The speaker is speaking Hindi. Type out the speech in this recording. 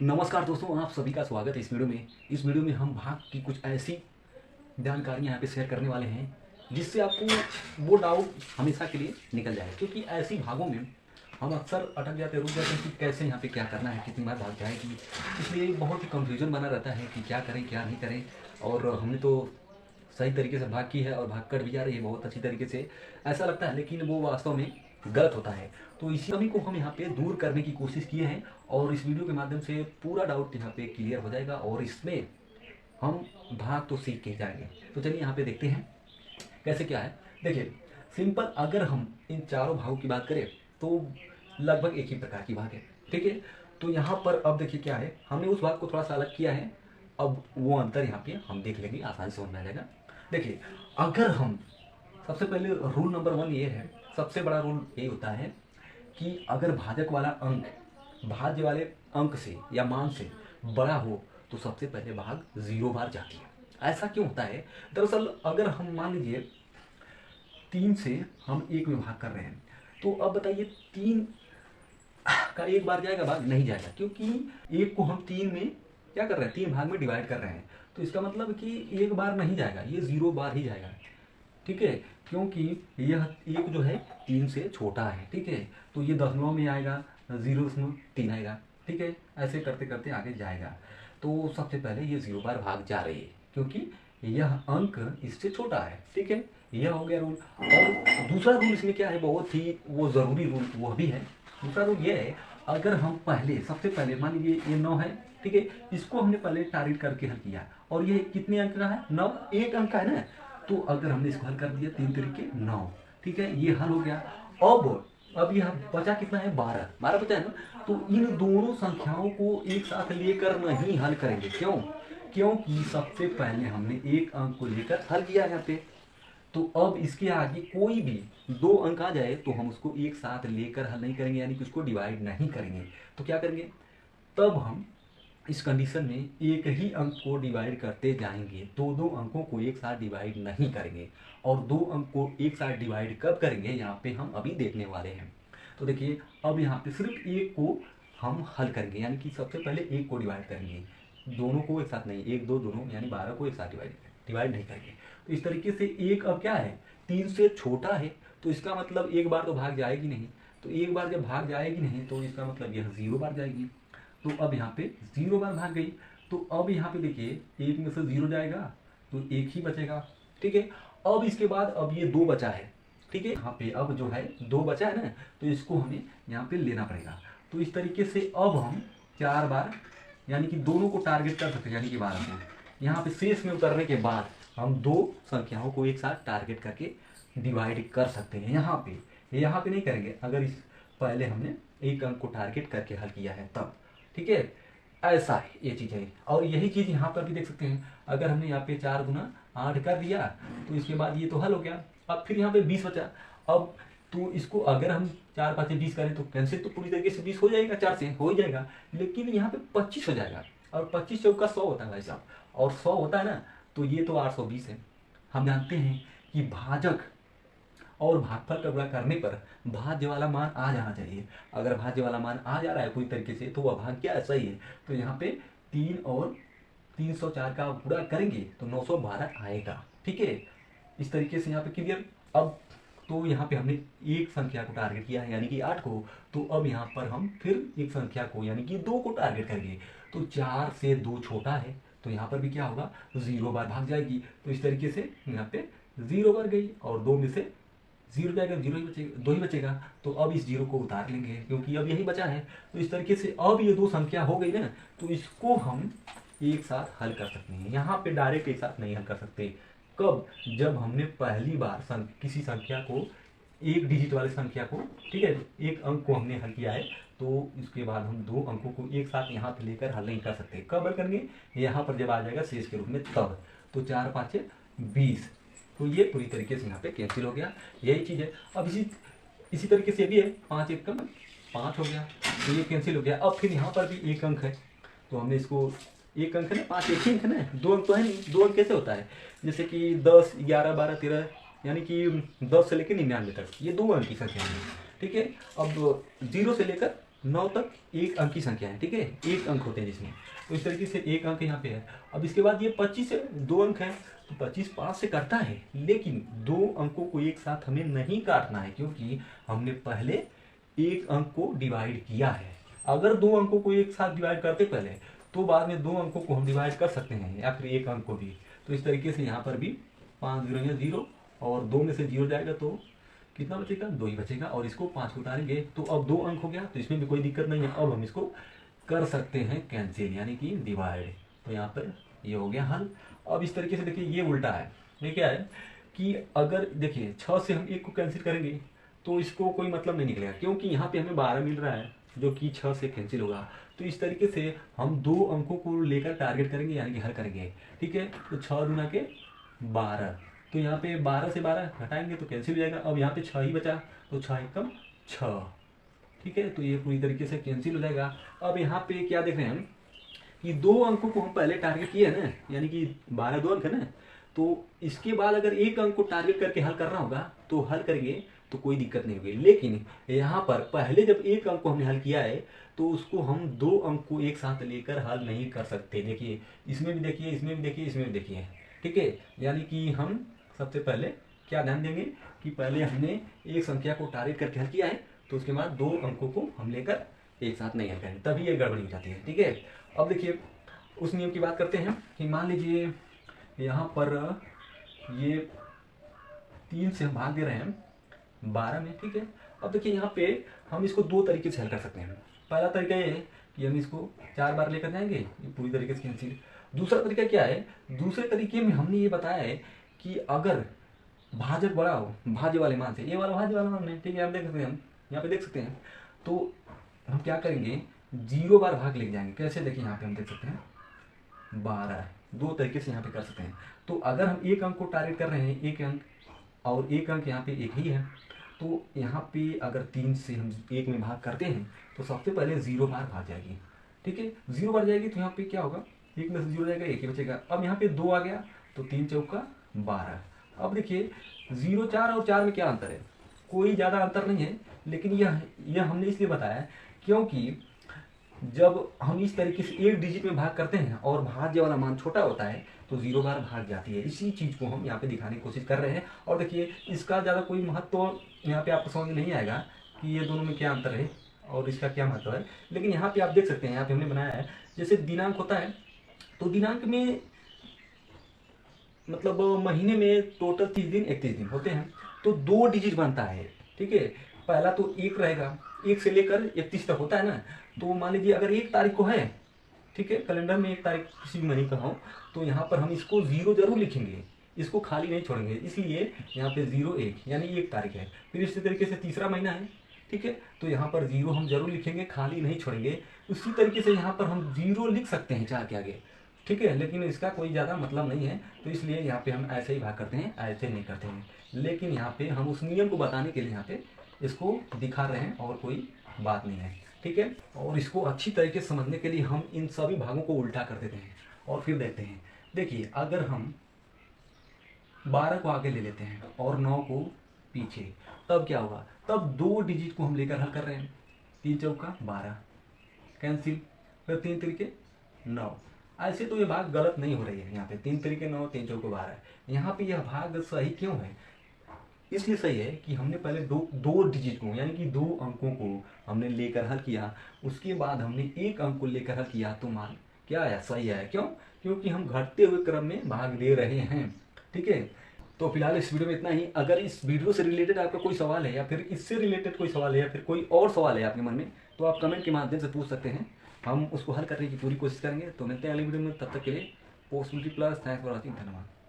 नमस्कार दोस्तों, आप सभी का स्वागत है इस वीडियो में। इस वीडियो में हम भाग की कुछ ऐसी जानकारियाँ यहाँ पे शेयर करने वाले हैं जिससे आपको वो डाउट हमेशा के लिए निकल जाए। क्योंकि ऐसी भागों में हम अक्सर अटक जाते रुक जाते हैं कि कैसे यहाँ पे क्या करना है, कितनी बार भाग जाएगी। इसलिए बहुत ही कंफ्यूजन बना रहता है कि क्या करें क्या नहीं करें। और हमने तो सही तरीके से भाग की है और भाग कर भी जा रही है बहुत अच्छी तरीके से, ऐसा लगता है, लेकिन वो वास्तव में गलत होता है। तो इसी कमी को हम यहाँ पे दूर करने की कोशिश किए हैं और इस वीडियो के माध्यम से पूरा डाउट यहाँ पे क्लियर हो जाएगा और इसमें हम भाग तो सीख के जाएंगे। तो चलिए यहाँ पे देखते हैं कैसे क्या है। देखिए, सिंपल अगर हम इन चारों भागों की बात करें तो लगभग एक ही प्रकार की भाग है, ठीक है। तो यहाँ पर अब देखिए क्या है, हमने उस भाग को थोड़ा सा अलग किया है। अब वो अंतर यहाँ पे हम देख लेंगे, आसानी से समझ में आ जाएगा। देखिए, अगर हम सबसे पहले रूल नंबर 1 ये है, सबसे बड़ा रूल ये होता है कि अगर भाजक वाला अंक भाज्य वाले अंक से या मान से बड़ा हो तो सबसे पहले भाग 0 बार जाती है। ऐसा क्यों होता है? दरअसल अगर हम मान लीजिए 3 से हम 1 में भाग कर रहे हैं, तो अब बताइए 3 का 1 बार जाएगा? भाग नहीं जाएगा, क्योंकि 1 को हम 3 में क्या कर रहे हैं, 3 भाग में डिवाइड कर रहे हैं। तो इसका मतलब कि 1 बार नहीं जाएगा, ये 0 बार ही जाएगा, ठीक है। क्योंकि यह 1 जो है 3 से छोटा है, ठीक है। तो ये दशमलव में आएगा, 0.3 आएगा, ठीक है। ऐसे करते करते आगे जाएगा। तो सबसे पहले ये 0 बार भाग जा रही है क्योंकि यह अंक इससे छोटा है, ठीक है। यह हो गया रूल। और दूसरा रूल इसमें क्या है, बहुत ही वो ज़रूरी रूल वह भी है। दूसरा रूल ये है, अगर हम पहले सबसे पहले मान लीजिए ये 9 है, ठीक है। इसको हमने पहले टारगेट करके हल किया और ये कितने अंक का है? 9, एक अंक का है ना। तो अगर हमने इसको हल कर दिया 3 तरीके 9, ठीक है, ये हल हो गया। अब यह बचा कितना है? 12 बचा है ना। तो इन दोनों संख्याओं को एक साथ लेकर नहीं हल करेंगे। क्यों? क्योंकि सबसे पहले हमने एक अंक को लेकर हल किया यहाँ पे। तो अब इसके आगे कोई भी 2 अंक आ जाए तो हम उसको एक साथ लेकर हल नहीं करेंगे, यानी कि उसको डिवाइड नहीं करेंगे। तो क्या करेंगे, तब हम इस कंडीशन में एक ही अंक को डिवाइड करते जाएंगे, दो दो अंकों को एक साथ डिवाइड नहीं करेंगे। और 2 अंक को एक साथ डिवाइड कब करेंगे, यहाँ पे हम अभी देखने वाले हैं। तो देखिए, अब यहाँ पे सिर्फ एक को हम हल करेंगे, यानी कि सबसे पहले एक को डिवाइड करेंगे, दोनों को एक साथ नहीं, 1 2 दोनों, यानी 12 को एक साथ डिवाइड नहीं करेंगे। तो इस तरीके से एक अब क्या है, 3 से छोटा है, तो इसका मतलब एक बार तो भाग जाएगी नहीं। तो एक बार जब भाग जाएगी नहीं तो इसका मतलब यह 0 बार जाएगी। तो अब यहाँ पे 0 बार भाग गई। तो अब यहाँ पे देखिए, एक में से 0 जाएगा तो एक ही बचेगा, ठीक है। अब इसके बाद अब ये 2 बचा है, ठीक है। यहाँ पे अब जो है 2 बचा है ना, तो इसको हमें यहाँ पे लेना पड़ेगा। तो इस तरीके से अब हम 4 बार, यानी कि दोनों को टारगेट कर सकते हैं, यानी कि 12 को। यहाँ पे शेष में उतरने के बाद हम 2 संख्याओं को एक साथ टारगेट करके डिवाइड कर सकते हैं। यहाँ पे नहीं करेंगे अगर इस पहले हमने एक अंक को टारगेट करके हल किया है तब, ठीक है। ऐसा है ये चीज़ है। और यही चीज़ यहाँ पर भी देख सकते हैं, अगर हमने यहाँ पे 4 गुना 8 कर दिया तो इसके बाद ये तो हल हो गया। अब फिर यहाँ पे 20 बचा। अब तो इसको अगर हम 4 5 20 करें तो कैंसिल तो पूरी तरीके से 20 हो जाएगा, 4 से हो ही जाएगा, लेकिन यहाँ पे 25 हो जाएगा। और 25 चौका 100 होता है भाई साहब, और 100 होता है ना, तो ये तो 820 है। हम जानते हैं कि भाजक और भागफल का गुणा करने पर भाज्य वाला मान आ जाना चाहिए। अगर भाज्य वाला मान आ जा रहा है पूरी तरीके से तो वह भाग क्या सही है। तो यहाँ पे 3 और 304 का गुणा करेंगे तो 912 आएगा, ठीक है। इस तरीके से यहाँ पे क्लियर। अब तो यहाँ पे हमने एक संख्या को टारगेट किया है, यानी कि 8 को। तो अब यहाँ पर हम फिर एक संख्या को, यानी कि 2 को टारगेट करेंगे। तो 4 से 2 छोटा है, तो यहाँ पर भी क्या होगा, 0 बार भाग जाएगी। तो इस तरीके से यहाँ पे 0 बार गई और 2 में से 0 जाएगा, 0 ही बचेगा, 2 ही बचेगा। तो अब इस 0 को उतार लेंगे क्योंकि अब यही बचा है। तो इस तरीके से अब ये 2 संख्या हो गई ना, तो इसको हम एक साथ हल कर सकते हैं। यहाँ पे डायरेक्ट एक साथ नहीं हल कर सकते। कब? जब हमने पहली बार किसी संख्या को, एक डिजिट वाले संख्या को, ठीक है, एक अंक को हमने हल किया है, तो इसके बाद हम 2 अंकों को एक साथ यहाँ पे लेकर हल नहीं कर सकते। कब हल करेंगे? यहाँ पर जब आ जाएगा शेष के रूप में तब। तो 4 5 20, तो ये पूरी तरीके से यहाँ पे कैंसिल हो गया। यही चीज़ है। अब इसी तरीके से भी है, 5 1 कम 5 हो गया, तो ये कैंसिल हो गया। अब फिर यहाँ पर भी एक अंक है, तो हमने इसको, एक अंक है ना, 5 एक ही अंक है ना, 2 अंक तो है नहीं। 2 अंक कैसे होता है, जैसे कि 10 11 12 13, यानी कि 10 से लेकर 99 तक, ये 2 अंक की संख्या है, ठीक है। अब 0 से लेकर 9 तक एक अंक की संख्या है, ठीक है, एक अंक होते हैं जिसमें, तो इस तरीके से एक अंक यहाँ पे है। अब इसके बाद ये 25 है, 2 अंक है, तो 25 5 से कटता है, लेकिन 2 अंकों को एक साथ हमें नहीं काटना है, क्योंकि हमने पहले एक अंक को डिवाइड किया है। अगर 2 अंकों को एक साथ डिवाइड करते पहले, तो बाद में 2 अंकों को हम डिवाइड कर सकते हैं, या फिर एक अंक को भी। तो इस तरीके से यहाँ पर भी 5 0 या 0, और 2 में से 0 जाएगा तो कितना बचेगा, 2 ही बचेगा, और इसको 5 को उतारेंगे तो अब 2 अंक हो गया, तो इसमें भी कोई दिक्कत नहीं है। अब हम इसको कर सकते हैं कैंसिल, यानी कि डिवाइड। तो यहाँ पर ये हो गया हल। अब इस तरीके से देखिए ये उल्टा है, ये क्या है कि अगर देखिए 6 से हम 1 को कैंसिल करेंगे तो इसको कोई मतलब नहीं निकलेगा, क्योंकि यहाँ पे हमें 12 मिल रहा है जो कि 6 से कैंसिल होगा। तो इस तरीके से हम 2 अंकों को लेकर टारगेट करेंगे, यानी कि हल करेंगे, ठीक है। तो 6 दूना के 12, तो यहाँ पे 12 से 12 घटाएंगे तो कैंसिल हो जाएगा। अब यहाँ पे 6 ही बचा, तो 6 एकम 6, ठीक है, तो ये पूरी तरीके से कैंसिल हो जाएगा। अब यहाँ पे क्या देख रहे हैं हम कि 2 अंकों को हम पहले टारगेट किए हैं ना, यानी कि 12 2 अंक है ना, तो इसके बाद अगर एक अंक को टारगेट करके हल करना होगा तो हल करेंगे तो कोई दिक्कत नहीं होगी। लेकिन यहाँ पर पहले जब एक अंक को हमने हल किया है तो उसको हम 2 अंक को एक साथ लेकर हल नहीं कर सकते। देखिए इसमें भी देखिए, इसमें भी देखिए, इसमें भी देखिए, ठीक है। यानी कि हम सबसे पहले क्या ध्यान देंगे कि पहले हमने एक संख्या को टारगेट करके हल किया है, तो उसके बाद 2 अंकों को हम लेकर एक साथ नहीं हल करेंगे, तभी ये गड़बड़ी हो जाती है, ठीक है। अब देखिए उस नियम की बात करते हैं कि मान लीजिए यहाँ पर ये 3 से हम भाग दे रहे हैं 12 में, ठीक है। अब देखिए यहाँ पे हम इसको 2 तरीके से हल कर सकते हैं। पहला तरीका ये है कि हम इसको 4 बार लेकर जाएंगे, ये पूरी तरीके से कैंसिल। दूसरा तरीका क्या है, दूसरे तरीके में हमने ये बताया है कि अगर भाजक बड़ा हो भाज्य वाले मान से, ये वाला भाज्य वाला मान है, ठीक है, आप देख सकते हैं, हम यहाँ पे देख सकते हैं, तो हम क्या करेंगे 0 बार भाग लेके जाएंगे। कैसे, देखिए यहाँ पे हम देख सकते हैं 12, 2 तरीके से यहाँ पे कर सकते हैं। तो अगर हम एक अंक को टारगेट कर रहे हैं, एक अंक, और एक अंक यहाँ पे एक ही है, तो यहाँ पे अगर 3 से हम 1 में भाग करते हैं तो सबसे पहले 0 बार भाग जाएगी, ठीक है। 0 बार जाएगी तो यहाँ पे क्या होगा, 1 में से 0 जाएगा, 1 ही बचेगा। अब यहाँ पे 2 आ गया तो 3 चौका 12। अब देखिए 0 4 और 4 में क्या अंतर है, कोई ज़्यादा अंतर नहीं है, लेकिन यह हमने इसलिए बताया क्योंकि जब हम इस तरीके से एक डिजिट में भाग करते हैं और भाज्य वाला मान छोटा होता है तो 0 बार भाग जाती है। इसी चीज़ को हम यहाँ पे दिखाने की कोशिश कर रहे हैं। और देखिए इसका ज़्यादा कोई महत्व यहाँ पे आपको समझ में नहीं आएगा कि ये दोनों में क्या अंतर है और इसका क्या महत्व है, लेकिन यहाँ पे आप देख सकते हैं, यहाँ पे हमने बनाया है जैसे दिनांक होता है, तो दिनांक में मतलब महीने में टोटल 30 दिन 31 दिन होते हैं, तो 2 डिजिट बनता है, ठीक है। पहला तो 1 रहेगा, 1 से लेकर 31 तक होता है ना। तो मान लीजिए अगर 1 तारीख को है, ठीक है, कैलेंडर में 1 तारीख किसी भी महीने का हो, तो यहाँ पर हम इसको 0 जरूर लिखेंगे, इसको खाली नहीं छोड़ेंगे, इसलिए यहाँ पे 0 1 यानी 1 तारीख है। फिर इसी तरीके से तीसरा महीना है, ठीक है, तो यहाँ पर 0 हम जरूर लिखेंगे, खाली नहीं छोड़ेंगे। उसी तरीके से यहाँ पर हम 0 लिख सकते हैं 4 के आगे, ठीक है, लेकिन इसका कोई ज़्यादा मतलब नहीं है, तो इसलिए यहाँ पे हम ऐसे ही भाग करते हैं, ऐसे नहीं करते हैं। लेकिन यहाँ पे हम उस नियम को बताने के लिए यहाँ पे इसको दिखा रहे हैं और कोई बात नहीं है, ठीक है। और इसको अच्छी तरीके से समझने के लिए हम इन सभी भागों को उल्टा कर देते हैं और फिर देखते हैं। देखिए अगर हम 12 को आगे ले लेते हैं और 9 को पीछे, तब क्या होगा, तब 2 डिजिट को हम लेकर हल कर रहे हैं। 3 चौका 12 कैंसिल, फिर 3 तरीके 9। ऐसे तो ये भाग गलत नहीं हो रही है, यहाँ पे 3 तरीके 9, 3 चौके 12। यहाँ पे यह भाग सही क्यों है, इसलिए सही है कि हमने पहले दो डिजिट को यानी कि 2 अंकों को हमने लेकर हल किया, उसके बाद हमने एक अंक को लेकर हल किया, तो मान क्या आया, सही आया। क्यों, क्योंकि हम घटते हुए क्रम में भाग दे रहे हैं, ठीक है। तो फिलहाल इस वीडियो में इतना ही। अगर इस वीडियो से रिलेटेड आपका कोई सवाल है या फिर इससे रिलेटेड कोई सवाल है या फिर कोई और सवाल है आपके मन में, तो आप कमेंट के माध्यम से पूछ सकते हैं, हम उसको हल करने की पूरी कोशिश करेंगे। तो मिलते हैं अगली वीडियो में, तब तक के लिए post plus. Thanks for watching, धन्यवाद।